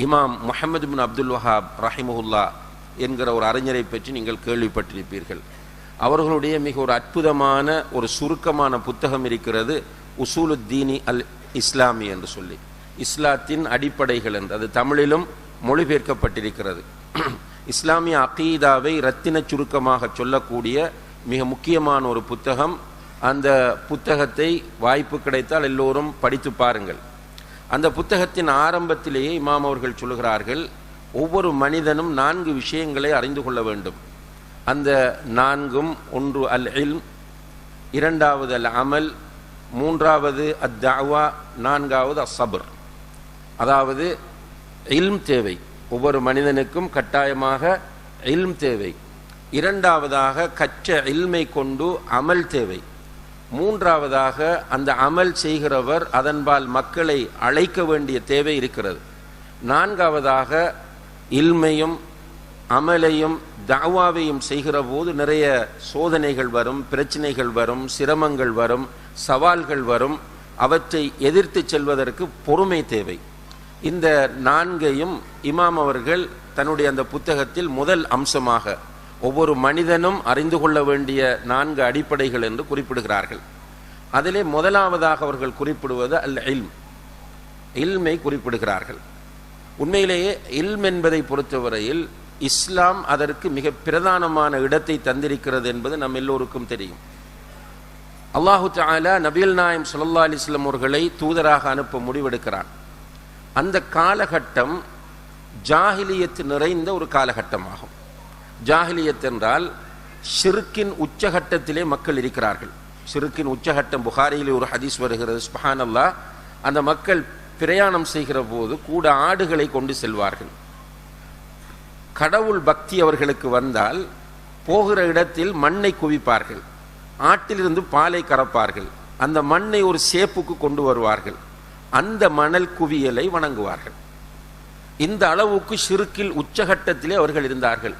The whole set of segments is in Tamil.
இமாம் முஹம்மது பின் அப்துல் வஹாப் ரஹிமஹுல்லா என்கிற ஒரு அறிஞரை பற்றி நீங்கள் கேள்விப்பட்டிருப்பீர்கள். அவர்களுடைய மிக ஒரு அற்புதமான ஒரு சுருக்கமான புத்தகம் இருக்கிறது, உசூலுத்தீனி அல் இஸ்லாமி என்று சொல்லி, இஸ்லாத்தின் அடிப்படைகள் என்று. அது தமிழிலும் மொழிபெயர்க்கப்பட்டிருக்கிறது. இஸ்லாமிய அகீதாவை இரத்தின சுருக்கமாக சொல்லக்கூடிய மிக முக்கியமான ஒரு புத்தகம். அந்த புத்தகத்தை வாய்ப்பு கிடைத்தால் எல்லோரும் படித்து பாருங்கள். அந்த புத்தகத்தின் ஆரம்பத்திலேயே இமாம் அவர்கள் சொல்கிறார்கள், ஒவ்வொரு மனிதனும் 4 விஷயங்களை அறிந்து கொள்ள வேண்டும். அந்த 4ம், ஒன்று அல் இல்ம், 2வது அல் அமல், 3வது அத் தஅவா, 4வது அஸ்ஸப்ர். அதாவது இல்ம் தேவை, ஒவ்வொரு மனிதனுக்கும் கட்டாயமாக இல்ம் தேவை. 2வதாக கற்ற இல்மை கொண்டு அமல் தேவை. 3வதாக அந்த அமல் செய்கிறவர் அதன்பால் மக்களை அழைக்க வேண்டிய தேவை இருக்கிறது. 4வதாக இல்மையும் அமலையும் தஅவாவையும் செய்கிற போது நிறைய சோதனைகள் வரும், பிரச்சனைகள் வரும், சிரமங்கள் வரும், சவால்கள் வரும். அவற்றை எதிர்த்து செல்வதற்கு பொறுமை தேவை. இந்த 4ஐயும் இமாம் அவர்கள் தன்னுடைய அந்த புத்தகத்தில் முதல் அம்சமாக ஒவ்வொரு மனிதனும் அறிந்து கொள்ள வேண்டிய 4 அடிப்படைகள் என்று குறிப்பிடுகிறார்கள். அதிலே முதலாவதாக அவர்கள் குறிப்பிடுவது அல் இல்ம், இல்மை குறிப்பிடுகிறார்கள். உண்மையிலேயே இல்ம் என்பதை பொறுத்தவரையில் இஸ்லாம் அதற்கு மிக பிரதானமான இடத்தை தந்திருக்கிறது என்பது நம் எல்லோருக்கும் தெரியும். அல்லாஹு தஆலா நபிகள் நாயகம் ஸல்லல்லாஹு அலைஹி வஸல்லம் அவர்களை தூதராக அனுப்ப முடிவெடுக்கிறான். அந்த காலகட்டம் ஜாஹிலியத் நிறைந்த ஒரு காலகட்டமாகும். ஜாஹிலியத் என்றால் ஷிர்கின் உச்சகட்டத்திலே மக்கள் இருக்கிறார்கள். ஷிர்கின் உச்சகட்டம், புகாரியிலே ஒரு ஹதீஸ் வருகிறது, சுப்ஹானல்லாஹ், அந்த மக்கள் பிரயாணம் செய்கிற போது கூட ஆடுகளை கொண்டு செல்வார்கள். கடவுள் பக்தி அவர்களுக்கு வந்தால் போகிற இடத்தில் மண்ணை குவிப்பார்கள், ஆட்டிலிருந்து பாலை கறப்பார்கள், அந்த மண்ணை ஒரு சேப்புக்கு கொண்டு வருவார்கள், அந்த மணல் குவியலை வணங்குவார்கள். இந்த அளவுக்கு ஷிர்கில் உச்சகட்டத்திலே அவர்கள் இருந்தார்கள்.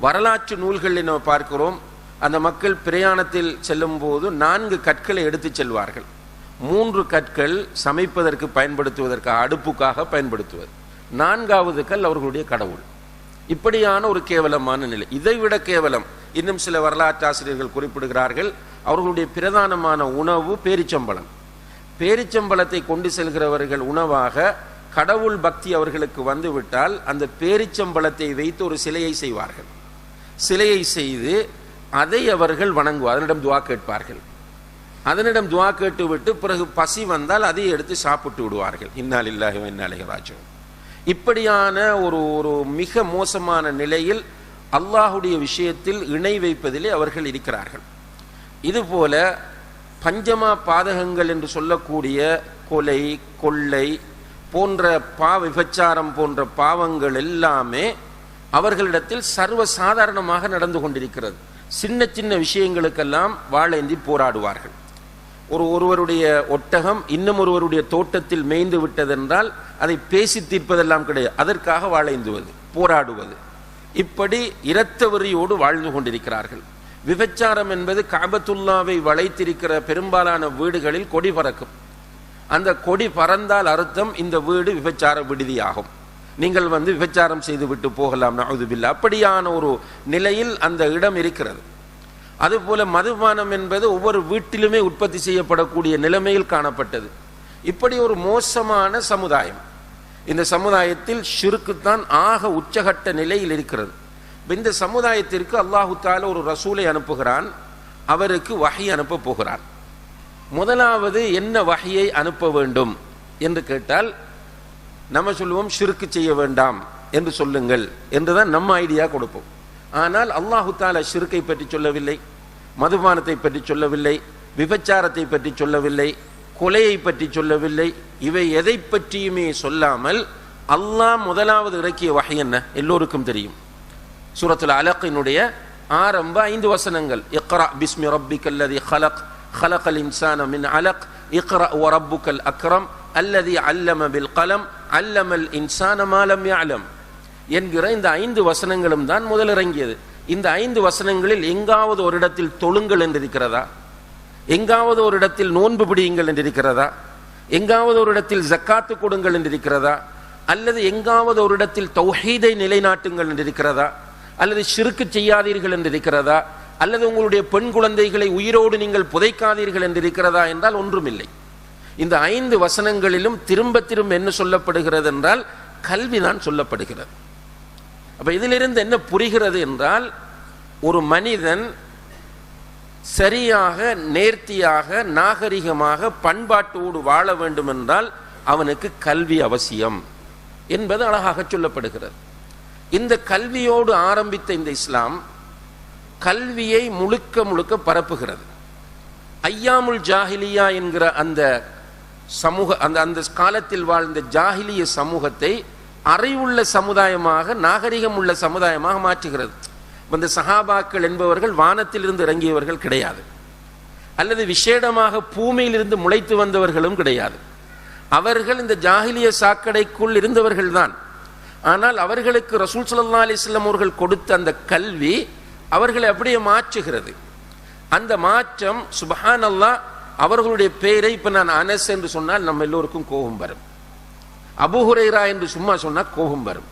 வரலாற்று நூல்களில் நம்ம பார்க்கிறோம், அந்த மக்கள் பிரயாணத்தில் செல்லும் போது 4 கற்களை எடுத்து செல்வார்கள். 3 கற்கள் சமைப்பதற்கு பயன்படுத்துவதற்கு, அடுப்புக்காக பயன்படுத்துவது, 4வது கல் அவர்களுடைய கடவுள். இப்படியான ஒரு கேவலமான நிலை. இதைவிட கேவலம் இன்னும் சில வரலாற்று ஆசிரியர்கள் குறிப்பிடுகிறார்கள், அவர்களுடைய பிரதானமான உணவு பேரிச்சம்பழம். பேரிச்சம்பழத்தை கொண்டு செல்கிறவர்கள் உணவாக கடவுள் பக்தி அவர்களுக்கு வந்துவிட்டால் அந்த பேரிச்சம்பழத்தை வைத்து ஒரு சிலையை செய்வார்கள். சிலையை செய்து அதை அவர்கள் வணங்குவார், அதனிடம் துவா கேட்பார்கள். அதனிடம் துவா கேட்டு விட்டு பிறகு பசி வந்தால் அதை எடுத்து சாப்பிட்டு விடுவார்கள். இன்னா லில்லாஹி வ இன்னா இலைஹி ராஜிஊன். இப்படியான ஒரு மிக மோசமான நிலையில் அல்லாஹுடைய விஷயத்தில் இணை வைப்பதிலே அவர்கள் இருக்கிறார்கள். இதுபோல பஞ்சமா பாதகங்கள் என்று சொல்லக்கூடிய கொலை, கொள்ளை போன்ற விபச்சாரம் போன்ற பாவங்கள் எல்லாமே அவர்களிடத்தில் சர்வ சாதாரணமாக நடந்து கொண்டிருக்கிறது. சின்ன சின்ன விஷயங்களுக்கெல்லாம் வாளேந்தி போராடுவார்கள். ஒருவருடைய ஒட்டகம் இன்னும் ஒருவருடைய தோட்டத்தில் மேய்ந்து விட்டதென்றால் அதை பேசி தீர்ப்பதெல்லாம் கிடையாது, அதற்காக வாளேந்துவது, போராடுவது. இப்படி இரத்த வெறியோடு வாழ்ந்து கொண்டிருக்கிறார்கள். விபச்சாரம் என்பது கஅபத்துல்லாவை வளைத்திருக்கிற பெரும்பாலான வீடுகளில் கொடி பறக்கும். அந்த கொடி பறந்தால் அர்த்தம் இந்த வீடு விபச்சார விடுதியாகும், நீங்கள் விபச்சாரம் செய்து விட்டு போகலாம், நஅூது பில்லாஹ். அப்படியான ஒரு நிலையில் அந்த இடம் இருக்கிறது. அதுபோல மதுபானம் என்பது ஒவ்வொரு வீட்டிலுமே உற்பத்தி செய்யப்படக்கூடிய நிலைமையில் காணப்பட்டது. இப்படி ஒரு மோசமான சமுதாயம். இந்த சமுதாயத்தில் ஷிர்க்குத்தான் ஆக உச்சகட்ட நிலையில் இருக்கிறது. இந்த சமுதாயத்திற்கு அல்லாஹு தஆலா ஒரு ரசூலை அனுப்புகிறான், அவருக்கு வஹி அனுப்ப போகிறான். முதலாவது என்ன வஹியை அனுப்ப வேண்டும் என்று கேட்டால் நம்ம சொல்லுவோம், ஷிர்க்கு செய்ய வேண்டாம் என்று சொல்லுங்கள் என்றுதான் நம்ம ஐடியா கொடுப்போம். ஆனால் அல்லாஹு தஆலா ஷிர்க்கை பற்றி சொல்லவில்லை, மதுபானத்தை பற்றி சொல்லவில்லை, விபச்சாரத்தை பற்றி சொல்லவில்லை, கொலையை பற்றி சொல்லவில்லை. இவை எதை பற்றியுமே சொல்லாமல் அல்லாஹ் முதலாவது இறக்கிய வஹி என்ன எல்லோருக்கும் தெரியும். சூரத்துல் அலக்கினுடைய ஆரம்ப 5 வசனங்கள், இக்ரா பிஸ்மி ரப்பிக்கல்லதி ஹலக் ஹலகல் இன்சான மின் அலக் இக்ரா வ ரப்புக்கல் அக்ரம் அல்லதி அல்லம பில் கலம் அல்லமல் இன்சான மா லம் யஅலம் என்கிற இந்த 5 வசனங்களும் தான் முதல் இறங்கியது. இந்த 5 வசனங்களில் எங்காவது ஒரு இடத்தில் தொழுங்கள் என்று இருக்கிறதா? எங்காவது ஒரு இடத்தில் நோன்பு பிடியுங்கள் என்று இருக்கிறதா? எங்காவது ஒரு இடத்தில் ஜக்காத்து கொடுங்கள் என்று இருக்கிறதா? அல்லது எங்காவது ஒரு இடத்தில் தௌஹீதை நிலைநாட்டுங்கள் என்று இருக்கிறதா, அல்லது ஷிர்க் செய்யாதீர்கள் என்று இருக்கிறதா, அல்லது உங்களுடைய பெண் குழந்தைகளை உயிரோடு நீங்கள் புதைக்காதீர்கள் என்று இருக்கிறதா என்றால் ஒன்றுமில்லை. இந்த 5 வசனங்களிலும் திரும்ப திரும்ப என்ன சொல்லப்படுகிறது என்றால் கல்விதான் சொல்லப்படுகிறது. அப்ப இதிலிருந்து என்ன புரிகிறது என்றால், ஒரு மனிதன் சரியாக, நேர்த்தியாக, நாகரிகமாக, பண்பாட்டோடு வாழ வேண்டும் என்றால் அவனுக்கு கல்வி அவசியம் என்பது அழகாக சொல்லப்படுகிறது. இந்த கல்வியோடு ஆரம்பித்த இந்த இஸ்லாம் கல்வியை முழுக்க முழுக்க பரப்புகிறது. ஐயாமுல் ஜாஹிலியா என்கிற அந்த சமூக அந்த காலத்தில் வாழ்ந்த ஜாஹிலிய சமூகத்தை அறிவுள்ள சமுதாயமாக, நாகரிகம் உள்ள சமுதாயமாக மாற்றுகிறது. இந்த சஹாபாக்கள் என்பவர்கள் வானத்திலிருந்து இறங்கியவர்கள் கிடையாது, அல்லது விசேடமாக பூமியிலிருந்து முளைத்து வந்தவர்களும் கிடையாது. அவர்கள் இந்த ஜாஹிலிய சாக்கடைக்குள் இருந்தவர்கள் தான். ஆனால் அவர்களுக்கு ரசூல் ஸல்லல்லாஹு அலைஹி வஸல்லம் அவர்கள் கொடுத்த அந்த கல்வி அவர்களை அப்படியே மாற்றுகிறது. அந்த மாற்றம் சுப்ஹானல்லாஹ், அவர்களுடைய பெயரை இப்ப நான் அனஸ் என்று சொன்னால் நம்ம எல்லோருக்கும் கோபம் வரும். அபூ ஹுரைரா என்று சும்மா சொன்னால் கோபம் வரும்.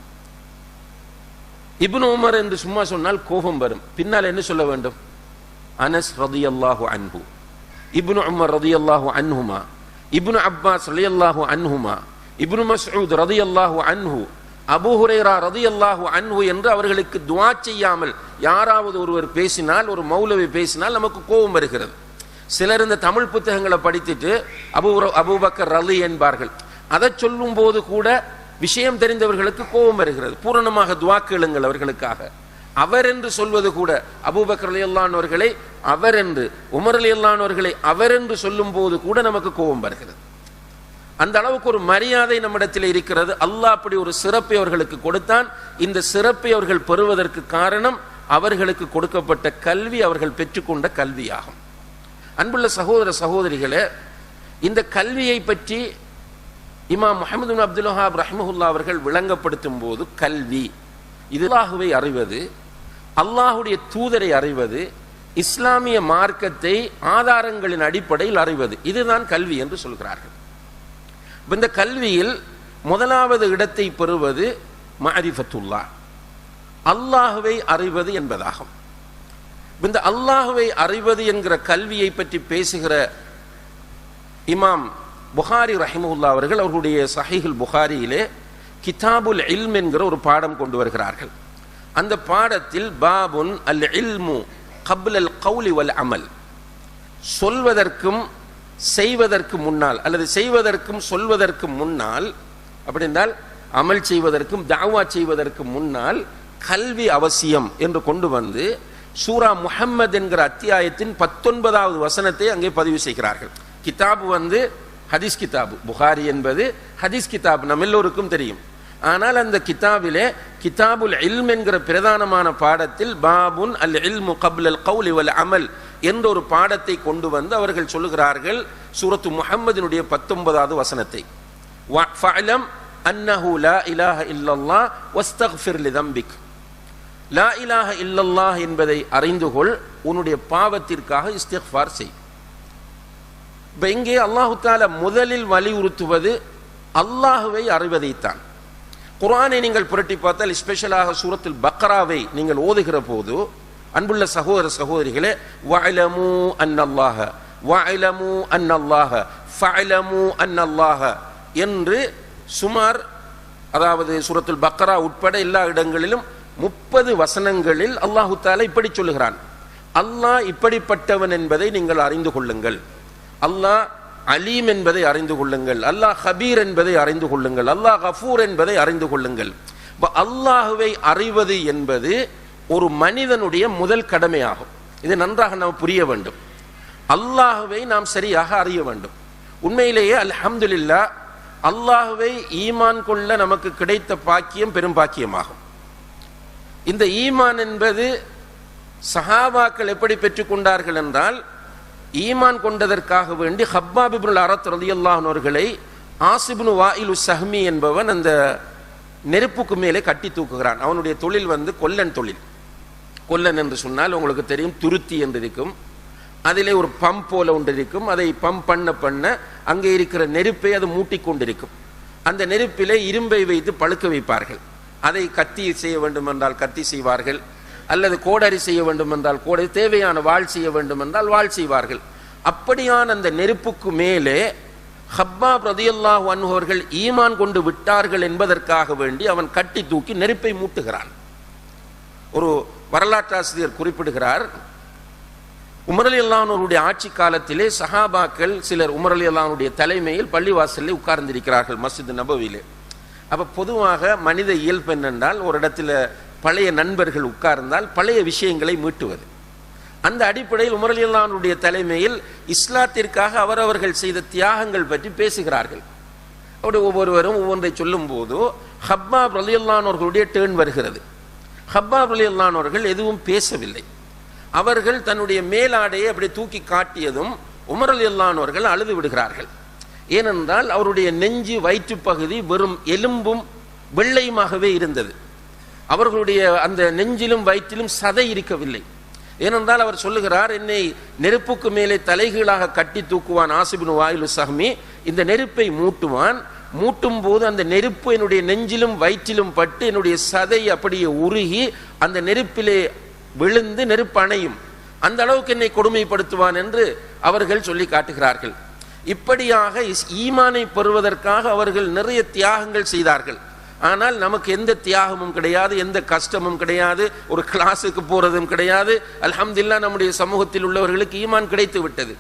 இப்னு உமர் என்று சும்மா சொன்னால் கோபம் வரும். பின்னால் என்ன சொல்ல வேண்டும்? அனஸ் ரலியல்லாஹு அன்ஹு, இப்னு உமர் ரலியல்லாஹு அன்ஹுமா, இப்னு அப்பாஸ் ரலியல்லாஹு அன்ஹுமா, இப்னு மஸ்ஊத் ரலியல்லாஹு அன்ஹு, அபூ ஹுரைரா ரலியல்லாஹு அன்ஹு என்று அவர்களுக்கு துஆ செய்யாமல் யாராவது ஒருவர் பேசினால், ஒரு மௌலவி பேசினால் நமக்கு கோபம் வருகிறது. சிலர் இந்த தமிழ் புத்தகங்களை படித்துட்டு அபூபக்கர் ரலி என்பார்கள். அதை சொல்லும் போது கூட விஷயம் தெரிந்தவர்களுக்கு கோபம் வருகிறது. பூரணமாக துஆ கேளுங்கள் அவர்களுக்காக. அவர் என்று சொல்வது கூட, அபூபக்கர் ரலியல்லாஹு அன்ஹுவர்களை அவர் என்று, உமர் ரலியல்லாஹு அன்ஹுவர்களை அவர் என்று சொல்லும் போது கூட நமக்கு கோபம் வருகிறது. அந்த அளவுக்கு ஒரு மரியாதை நம்மிடத்தில் இருக்கிறது. அல்லாஹ் அப்படி ஒரு சிறப்பை அவர்களுக்கு கொடுத்தான். இந்த சிறப்பை அவர்கள் பெறுவதற்கு காரணம் அவர்களுக்கு கொடுக்கப்பட்ட கல்வி, அவர்கள் பெற்றுக்கொண்ட கல்வியாகும். அன்புள்ள சகோதர சகோதரிகளே, இந்த கல்வியை பற்றி இமாம் முஹம்மது பின் அப்துல் வஹாப் ரஹ்மஹுல்லாஹ் அவர்கள் விளங்கப்படுத்தும் போது, கல்வி இது அல்லாஹுவை அறிவது, அல்லாஹுடைய தூதரை அறிவது, இஸ்லாமிய மார்க்கத்தை ஆதாரங்களின் அடிப்படையில் அறிவது, இதுதான் கல்வி என்று சொல்கிறார்கள். இந்த கல்வியில் முதலாவது இடத்தை பெறுவது மஅரிஃபத்துல்லாஹ், அல்லாஹுவை அறிவது என்பதாகும். இந்த அல்லாஹுவை அறிவது என்கிற கல்வியை பற்றி பேசுகிற இமாம் புகாரி ரஹிமஹுல்லாஹ் அவர்கள் அவர்களுடைய சஹீஹுல் புகாரியிலே கிதாபுல் இல்ம் என்கிற ஒரு பாடம் கொண்டு வருகிறார்கள். அந்த பாடத்தில் பாபுன் அல் இல்மு கப்லல் கௌலி வல் அமல், சொல்வதற்கும் செய்வதற்கு முன்னால், அல்லது செய்வதற்கும் சொல்வதற்கு முன்னால், அப்படி என்றால் அமல் செய்வதற்கும் தாவா செய்வதற்கு முன்னால் கல்வி அவசியம் என்று கொண்டு வந்து சூரா முஹம்மது என்கிற அத்தியாயத்தின் 19வது வசனத்தை அங்கே பதிவு செய்கிறார்கள். கிதாபு வந்து ஹதீஸ் கிதாபு, புகாரி என்பது ஹதீஸ் கிதாப், நம்ம எல்லோருக்கும் தெரியும். ஆனால் அந்த கிதாபிலே கிதாபுல் இல்ம் என்கிற பிரதானமான பாடத்தில் பாபுன் அல் இல்மு கப்லல் கௌலி வல் அமல் என்ற ஒரு பாடத்தை கொண்டு வந்து அவர்கள் சொல்லுகிறார்கள் சூரத்து முஹம்மதினுடைய 19வது வசனத்தை, ஃபஅலம் அன்னஹு லா இலாஹ இல்லல்லாஹ் வஸ்தக்ஃபிர் லிதம்பிக், லா இலாஹ இல்லல்லாஹ் என்பதை அறிந்து கொள், உன்னுடைய பாவத்திற்காக இஸ்திக்ஃபார் செய். இப்ப இங்கே அல்லாஹு தஆலா முதலில் வலியுறுத்துவது அல்லாஹுவை அறிவதைத்தான். குர்ஆனை நீங்கள் புரட்டி பார்த்தால், ஸ்பெஷலாக சூரத்துல் பக்ராவை நீங்கள் ஓதுகிற போது, அன்புள்ள சகோதர சகோதரிகளே, வஅலமு அன்னல்லாஹ வஅலமு அன்னல்லாஹ ஃபஅலமு அன்னல்லாஹ என்று சுமார், அதாவது சூரத்துல் பக்ரா உட்பட எல்லா இடங்களிலும் 30 வசனங்களில் அல்லாஹு தஆலா இப்படி சொல்லுகிறான், அல்லாஹ் இப்படிப்பட்டவன் என்பதை நீங்கள் அறிந்து கொள்ளுங்கள், அல்லாஹ் அலீம் என்பதை அறிந்து கொள்ளுங்கள், அல்லாஹ் ஹபீர் என்பதை அறிந்து கொள்ளுங்கள், அல்லாஹ் கஃபூர் என்பதை அறிந்து கொள்ளுங்கள். அல்லாஹுவை அறிவது என்பது ஒரு மனிதனுடைய முதல் கடமையாகும். இது நன்றாக நாம் புரிய வேண்டும். அல்லாஹுவை நாம் சரியாக அறிய வேண்டும். உண்மையிலேயே அல்ஹம்துலில்லாஹ், அல்லாஹுவை ஈமான் கொள்ள நமக்கு கிடைத்த பாக்கியம் பெரும் பாக்கியமாகும். இந்த ஈமான் என்பது சஹாபாக்கள் எப்படி பெற்றுக்கொண்டார்கள் என்றால், ஈமான் கொண்டதற்காக வேண்டி ஹப்பாப் இப்னுல் அரத் ரலியல்லாஹு அன்ஹு அவர்களை ஆஸிப் இப்னு வாயில் ஸஹ்மி என்பவன் அந்த நெருப்புக்கு மேலே கட்டி தூக்குகிறான். அவனுடைய தொழில் வந்து கொல்லன் தொழில். கொல்லன் என்று சொன்னால் உங்களுக்கு தெரியும், துருத்தி என்று இருக்கும், அதிலே ஒரு பம்ப் போல ஒன்று இருக்கும், அதை பம்ப் பண்ண பண்ண அங்கே இருக்கிற நெருப்பை அது மூட்டிக்கொண்டிருக்கும். அந்த நெருப்பிலே இரும்பை வைத்து பழுக்க வைப்பார்கள். அதை கத்தி செய்ய வேண்டும் என்றால் கத்தி செய்வார்கள், அல்லது கோடரி செய்ய வேண்டும் என்றால் கோடரி, தேவையான வாள் செய்ய வேண்டும் என்றால் வாள் செய்வார்கள். அப்படியான அந்த நெருப்புக்கு மேலே ஹப்பாப் ரலியல்லாஹு அன்ஹு அவர்கள் ஈமான் கொண்டு விட்டார்கள் என்பதற்காக வேண்டி அவன் கட்டி தூக்கி நெருப்பை மூட்டுகிறான். ஒரு வரலாற்றாசிரியர் குறிப்பிடுகிறார், உமர் ரலியல்லாஹு அன்ஹு அவருடைய ஆட்சி காலத்திலே சஹாபாக்கள் சிலர் உமர் ரலியல்லாஹு அன்ஹுடைய தலைமையில் பள்ளிவாசலில் உட்கார்ந்திருக்கிறார்கள் மஸ்ஜித் நபவியிலே. அப்ப பொதுவாக மனித இயல்பு என்னென்றால், ஒரு இடத்துல பழைய நண்பர்கள் உட்கார்ந்தால் பழைய விஷயங்களை மீட்டுவது. அந்த அடிப்படையில் உமர் ரலியல்லாஹு அன்ஹுடைய தலைமையில் இஸ்லாத்திற்காக அவரவர்கள் செய்த தியாகங்கள் பற்றி பேசுகிறார்கள். அப்படி ஒவ்வொருவரும் ஒவ்வொன்றை சொல்லும் போது ஹப்பாப் ரலியல்லாஹு அன்ஹு அவர்களுடைய டேர்ன் வருகிறது. ஹப்பாப் ரலியல்லாஹு அன்ஹு அவர்கள் எதுவும் பேசவில்லை. அவர்கள் தன்னுடைய மேலாடையை அப்படி தூக்கி காட்டியதும் உமர் ரலியல்லாஹு அன்ஹு அவர்கள் அழுது விடுகிறார்கள். ஏனென்றால் அவருடைய நெஞ்சு வயிற்று பகுதி வெறும் எலும்பும் வெள்ளையுமாகவே இருந்தது. அவர்களுடைய அந்த நெஞ்சிலும் வயிற்றிலும் சதை இருக்கவில்லை. ஏனென்றால் அவர் சொல்லுகிறார், என்னை நெருப்புக்கு மேலே தலைகீழாக கட்டி தூக்குவான் ஆசிபின் வாயிலு சஹ்மி, இந்த நெருப்பை மூட்டுவான். மூட்டும் போது அந்த நெருப்பு என்னுடைய நெஞ்சிலும் வயிற்றிலும் பட்டு என்னுடைய சதை அப்படியே உருகி அந்த நெருப்பிலே விழுந்து நெருப்பு அணையும், அந்த அளவுக்கு என்னை கொடுமைப்படுத்துவான் என்று அவர்கள் சொல்லி காட்டுகிறார்கள். இப்படியாக ஈமானை பெறுவதற்காக அவர்கள் நிறைய தியாகங்கள் செய்தார்கள். ஆனால் நமக்கு எந்த தியாகமும் கிடையாது, எந்த கஷ்டமும் கிடையாது, ஒரு கிளாஸுக்கு போறதும் கிடையாது. அல்ஹம்துலில்லாஹ் நம்முடைய சமூகத்தில் உள்ளவர்களுக்கு ஈமான் கிடைத்து விட்டது.